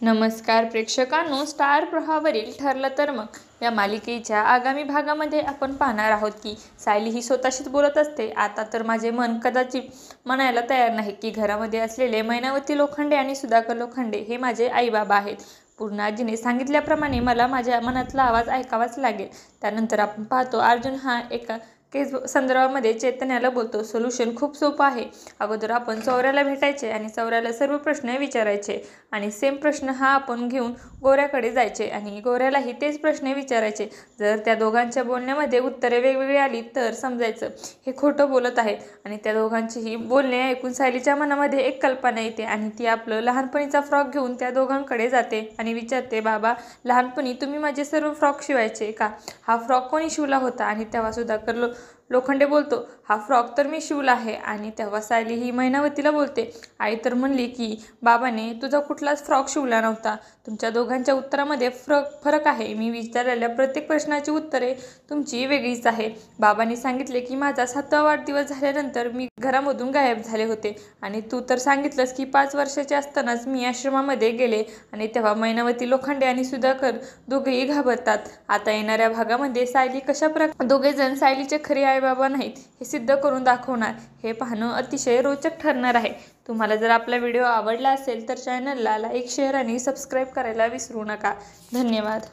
नमस्कार प्रेक्षकांनो, स्टार प्रवाहावरील ठरलं तर मग या मालिकेच्या आगामी भागामध्ये आपण पाहणार आहोत की सायली ही स्वतःशीच बोलत असते. आता तर माझे मन कदाचित म्हणायला तयार नाही की घरामध्ये असलेले मैनावती लोखंडे आणि सुधाकर लोखंडे हे माझे आईबाबा आहेत. पूर्णाजीने सांगितल्याप्रमाणे मला माझ्या मनातला आवाज ऐकावाच लागेल. त्यानंतर आपण पाहतो अर्जुन हा एका केस संदर्भामध्ये चैतन्याला बोलतो. सोल्युशन खूप सोपं आहे. अगोदर आपण चौऱ्याला भेटायचे आणि चौऱ्याला सर्व प्रश्न विचारायचे आणि सेम प्रश्न हा आपण घेऊन गोऱ्याकडे जायचे आणि गोऱ्यालाही तेच प्रश्न विचारायचे. जर त्या दोघांच्या बोलण्यामध्ये उत्तरे वेगवेगळी आली तर समजायचं हे खोटं बोलत आहेत. आणि त्या दोघांचीही बोलणे ऐकून सायलीच्या मनामध्ये एक कल्पना येते आणि ती आपलं लहानपणीचा फ्रॉक घेऊन त्या दोघांकडे जाते आणि विचारते, बाबा लहानपणी तुम्ही माझे सर्व फ्रॉक शिवायचे का? हा फ्रॉक कोणी शिवला होता? आणि तेव्हा सुधाकर लोखंडे बोलतो, हा फ्रॉक तर मी शिवला आहे. आणि तेव्हा सायली ही मैनावतीला बोलते, आई तर म्हणली की बाबाने तुझा कुठलाच फ्रॉक शिवला नव्हता. तुमच्या दोघांच्या उत्तरामध्ये फरक आहे. मी विचारलेल्या प्रत्येक प्रश्नाची उत्तरे तुमची वेगळीच आहे. बाबांनी सांगितले की माझा 7वा वाढदिवस झाल्यानंतर मी घरामधून गायब झाले होते आणि तू तर सांगितलंस की 5 वर्षाचे असतानाच मी आश्रमामध्ये गेले. आणि तेव्हा मैनावती लोखंडे आणि सुधाकर दोघेही घाबरतात. आता येणाऱ्या भागामध्ये सायली कशा प्रकारे दोघेजण सायलीचे खरे आईबाबा नाहीत हे सिद्ध करून दाखवणार हे पाहणं अतिशय रोचक ठरणार आहे. तुम्हाला जर आपला व्हिडिओ आवडला असेल तर चॅनलला लाईक, शेअर आणि सबस्क्राईब करायला विसरू नका. धन्यवाद.